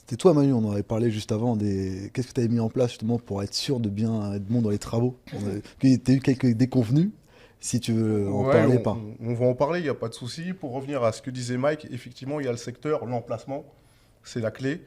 C'était toi, Manu, on en avait parlé juste avant. Qu'est-ce que tu avais mis en place justement pour être sûr de bien être bon dans les travaux? Tu as eu quelques déconvenus, si tu veux en Ouais, parler pas. on va en parler, il n'y a pas de souci. Pour revenir à ce que disait Mike, effectivement, il y a le secteur, l'emplacement, c'est la clé.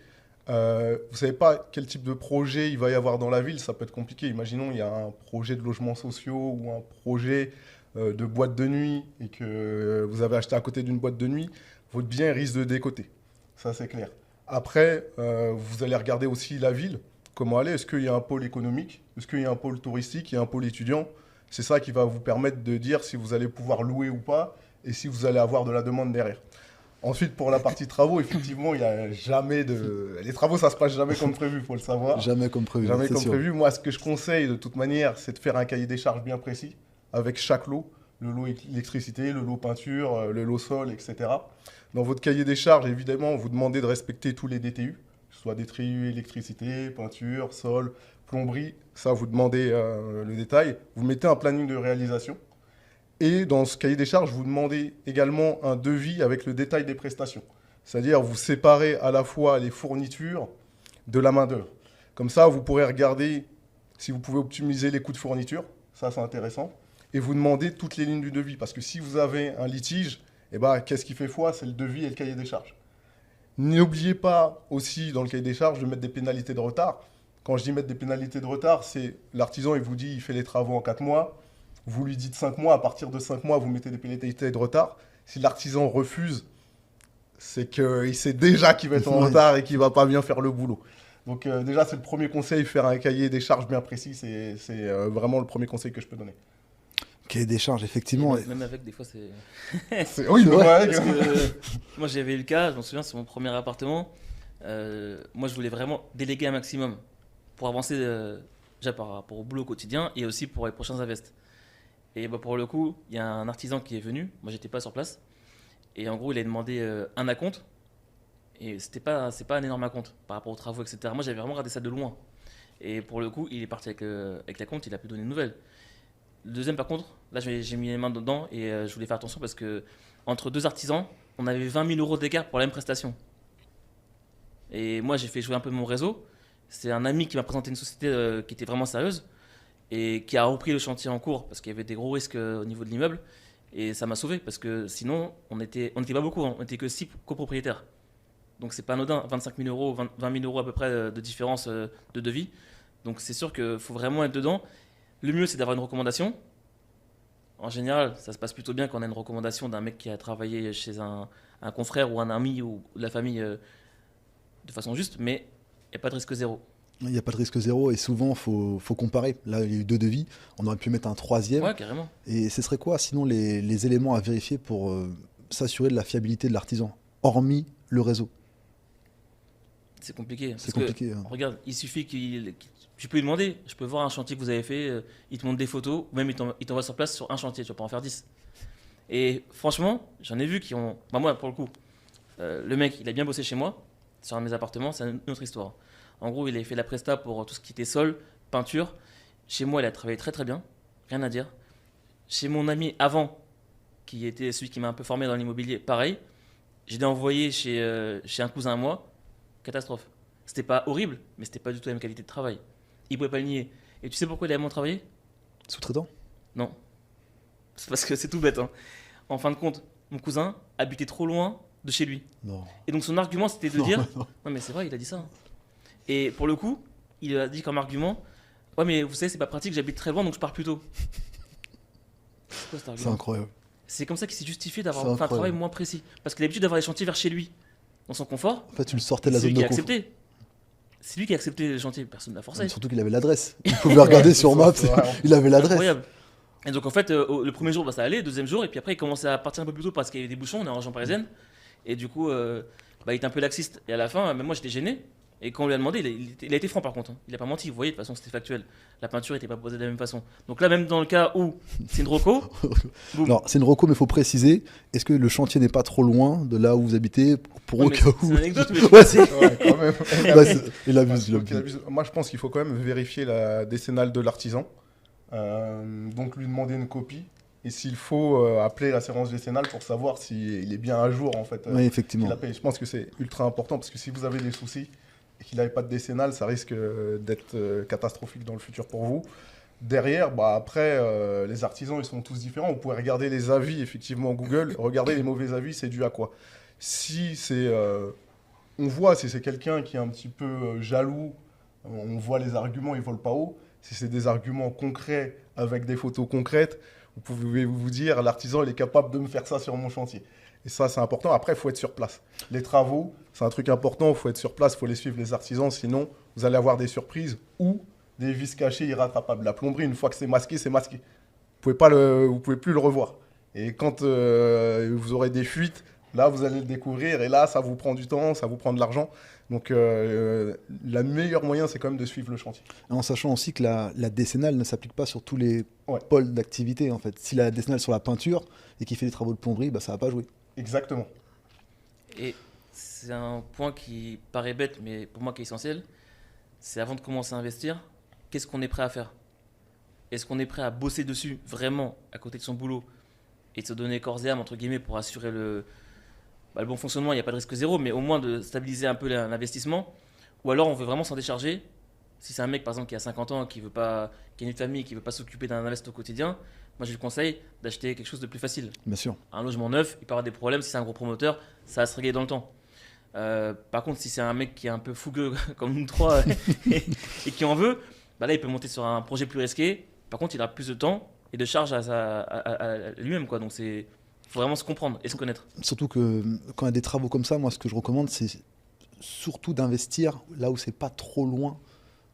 Vous savez pas quel type de projet il va y avoir dans la ville, ça peut être compliqué. Imaginons il y a un projet de logements sociaux ou un projet de boîte de nuit et que vous avez acheté à côté d'une boîte de nuit, votre bien risque de décoter. Ça, c'est clair. Après, vous allez regarder aussi la ville, comment elle est. Est-ce qu'il y a un pôle économique? Est-ce qu'il y a un pôle touristique? Il y a un pôle étudiant? C'est ça qui va vous permettre de dire si vous allez pouvoir louer ou pas et si vous allez avoir de la demande derrière. Ensuite, pour la partie travaux, effectivement, il y a jamais de... Les travaux, ça se passe jamais comme prévu, il faut le savoir. Jamais comme prévu, Jamais c'est comme sûr. prévu. Moi, ce que je conseille, de toute manière, c'est de faire un cahier des charges bien précis, avec chaque lot. Le lot électricité, le lot peinture, le lot sol, etc. Dans votre cahier des charges, évidemment, vous demandez de respecter tous les DTU, que ce soit DTU, électricité, peinture, sol, plomberie. Ça, vous demandez le détail. Vous mettez un planning de réalisation. Et dans ce cahier des charges, vous demandez également un devis avec le détail des prestations. C'est-à-dire, vous séparez à la fois les fournitures de la main-d'œuvre. Comme ça, vous pourrez regarder si vous pouvez optimiser les coûts de fourniture. Ça, c'est intéressant. Et vous demandez toutes les lignes du devis. Parce que si vous avez un litige, eh ben, qu'est-ce qui fait foi? C'est le devis et le cahier des charges. N'oubliez pas aussi, dans le cahier des charges, de mettre des pénalités de retard. Quand je dis mettre des pénalités de retard, c'est l'artisan, il vous dit, il fait les travaux en 4 mois. Vous lui dites 5 mois, à partir de 5 mois, vous mettez des pénalités de retard. Si l'artisan refuse, c'est qu'il sait déjà qu'il va être en Ouais. retard et qu'il va pas bien faire le boulot. Donc déjà, c'est le premier conseil, faire un cahier des charges bien précis, c'est vraiment le premier conseil que je peux donner. Cahier des charges, Et effectivement. même avec, des fois, c'est. Oui, C'est mais vrai. ouais, Parce que moi, j'avais eu le cas, je m'en souviens, c'est mon premier appartement. Moi, je voulais vraiment déléguer un maximum pour avancer déjà par rapport au boulot quotidien et aussi pour les prochains invests. Et bah, pour le coup, il y a un artisan qui est venu. Moi, j'étais pas sur place. Et en gros, il a demandé un acompte. Et c'est pas un énorme acompte par rapport aux travaux, etc. Moi, j'avais vraiment regardé ça de loin. Et pour le coup, il est parti avec l'acompte, il a pu donner une nouvelle. Le deuxième, par contre, là, j'ai mis les mains dedans et je voulais faire attention parce que entre deux artisans, on avait 20 000 euros d'écart pour la même prestation. Et moi, j'ai fait jouer un peu mon réseau. C'est un ami qui m'a présenté une société qui était vraiment sérieuse et qui a repris le chantier en cours parce qu'il y avait des gros risques au niveau de l'immeuble. Et ça m'a sauvé parce que sinon, on était pas beaucoup, hein. On était que 6 copropriétaires. Donc c'est pas anodin, 25 000 euros, 20 000 euros à peu près de différence de devis. Donc c'est sûr qu'il faut vraiment être dedans. Le mieux, c'est d'avoir une recommandation. En général, ça se passe plutôt bien quand on a une recommandation d'un mec qui a travaillé chez un confrère ou un ami ou de la famille de façon juste, mais il n'y a pas de risque zéro. Il n'y a pas de risque zéro et souvent, faut comparer. Là, il y a eu deux devis. On aurait pu mettre un troisième. Ouais, carrément. Et ce serait quoi, sinon, les éléments à vérifier pour s'assurer de la fiabilité de l'artisan, hormis le réseau? C'est compliqué. C'est Parce que, compliqué, hein. regarde, il suffit je peux lui demander, je peux voir un chantier que vous avez fait, il te montre des photos, ou même il t'envoie sur place sur un chantier, tu vas pas en faire 10. Et franchement, j'en ai vu qui ont. Bah, moi, pour le coup, le mec, il a bien bossé chez moi, sur un de mes appartements, c'est une autre histoire. En gros, il avait fait la presta pour tout ce qui était sol, peinture. Chez moi, il a travaillé très très bien, rien à dire. Chez mon ami avant, qui était celui qui m'a un peu formé dans l'immobilier, pareil. Je l'ai envoyé chez un cousin à moi, catastrophe. C'était pas horrible, mais c'était pas du tout la même qualité de travail. Il pouvait pas le nier. Et tu sais pourquoi il a moins travaillé? Sous-traitant? Non. C'est parce que c'est tout bête, hein. En fin de compte, mon cousin habitait trop loin de chez lui. Non. Et donc son argument, c'était de Non, dire... non. Non mais c'est vrai, il a dit ça, hein. Et pour le coup, il a dit comme argument... Ouais mais vous savez, c'est pas pratique, j'habite très loin, donc je pars plus tôt. C'est quoi cet C'est argument? incroyable. C'est comme ça qu'il s'est justifié C'est d'avoir fait un incroyable. travail moins précis. Parce qu'il a l'habitude d'avoir les chantiers vers chez lui, dans son confort. En fait, tu le sortais de la C'est zone lui de qui a confort. accepté. C'est lui qui a accepté le chantier, personne ne l'a forcé. Surtout qu'il avait l'adresse. Il pouvait regarder sur Maps, c'est vrai. il avait l'adresse. Incroyable. Et donc en fait, le premier jour, bah, ça allait, le deuxième jour, et puis après, il commençait à partir un peu plus tôt parce qu'il y avait des bouchons, on est en région parisienne. Et du coup, bah, il était un peu laxiste. Et à la fin, même moi, j'étais gêné. Et quand on lui a demandé, il a été franc par contre, hein. Il a pas menti, vous voyez, de toute façon, c'était factuel. La peinture n'était pas posée de la même façon. Donc là, même dans le cas où c'est une roco, boum. Alors, c'est une reco, mais il faut préciser, est-ce que le chantier n'est pas trop loin de là où vous habitez pour Ouais, au mais cas c'est où une anecdote, mais Ouais, c'est- Ouais, quand même. Bah, il abuse, il Donc, abuse. moi, je pense qu'il faut quand même vérifier la décennale de l'artisan. Donc, lui demander une copie. Et s'il faut, appeler l'assurance décennale pour savoir s'il est bien à jour, en fait, Oui, effectivement. qu'il a payé. Je pense que c'est ultra important parce que si vous avez des soucis, et qu'il n'avait pas de décennale, ça risque d'être catastrophique dans le futur pour vous. Derrière, après, les artisans, ils sont tous différents. Vous pouvez regarder les avis, effectivement, Google. Regardez les mauvais avis, c'est dû à quoi? Si c'est... on voit si c'est quelqu'un qui est un petit peu jaloux, on voit les arguments, ils volent pas haut. Si c'est des arguments concrets, avec des photos concrètes, vous pouvez vous dire, l'artisan, il est capable de me faire ça sur mon chantier. Et ça, c'est important. Après, il faut être sur place. Les travaux, c'est un truc important. Il faut être sur place, il faut les suivre, les artisans. Sinon, vous allez avoir des surprises ou des vis cachées irrattrapables. La plomberie, une fois que c'est masqué, c'est masqué. Vous ne pouvez plus le revoir. Et quand vous aurez des fuites, là, vous allez le découvrir. Et là, ça vous prend du temps, ça vous prend de l'argent. Donc, le meilleur moyen, c'est quand même de suivre le chantier. En sachant aussi que la décennale ne s'applique pas sur tous les Ouais. pôles d'activité, en fait. Si la décennale est sur la peinture et qu'il fait des travaux de plomberie, ça va pas jouer. Exactement. Et c'est un point qui paraît bête, mais pour moi qui est essentiel. C'est avant de commencer à investir, qu'est-ce qu'on est prêt à faire? Est-ce qu'on est prêt à bosser dessus vraiment à côté de son boulot et de se donner corps et âme entre guillemets pour assurer le bon fonctionnement? Il n'y a pas de risque zéro, mais au moins de stabiliser un peu l'investissement. Ou alors on veut vraiment s'en décharger. Si c'est un mec par exemple qui a 50 ans, qui a une famille, qui ne veut pas s'occuper d'un investissement au quotidien, moi je lui conseille d'acheter quelque chose de plus facile. Bien sûr. Un logement neuf, il peut avoir des problèmes. Si c'est un gros promoteur, ça va se régler dans le temps. Par contre, si c'est un mec qui est un peu fougueux comme nous trois et qui en veut, là il peut monter sur un projet plus risqué. Par contre, il a plus de temps et de charge à lui-même, quoi. Donc il faut vraiment se comprendre et se connaître. Surtout que quand il y a des travaux comme ça, moi ce que je recommande, c'est surtout d'investir là où c'est pas trop loin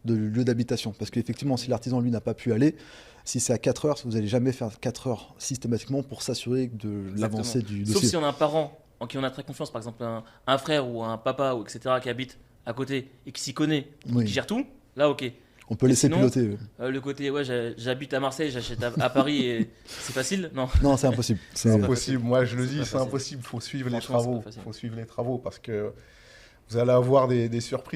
de lieu d'habitation. Parce qu'effectivement, si l'artisan, lui, n'a pas pu aller, si c'est à 4 heures, vous n'allez jamais faire 4 heures systématiquement pour s'assurer de l'avancée du dossier. Sauf si on a un parent en qui on a très confiance, par exemple un frère ou un papa, ou etc., qui habite à côté et qui s'y connaît, Oui. qui gère tout, là ok. On peut laisser Sinon, piloter. Le côté, ouais, j'habite à Marseille, j'achète à Paris et c'est facile? Non. Non, c'est impossible. C'est impossible. Moi, je le C'est dis, pas c'est facile. impossible. Il faut suivre les Franchement, c'est travaux. pas facile. Il faut suivre les travaux parce que vous allez avoir des surprises.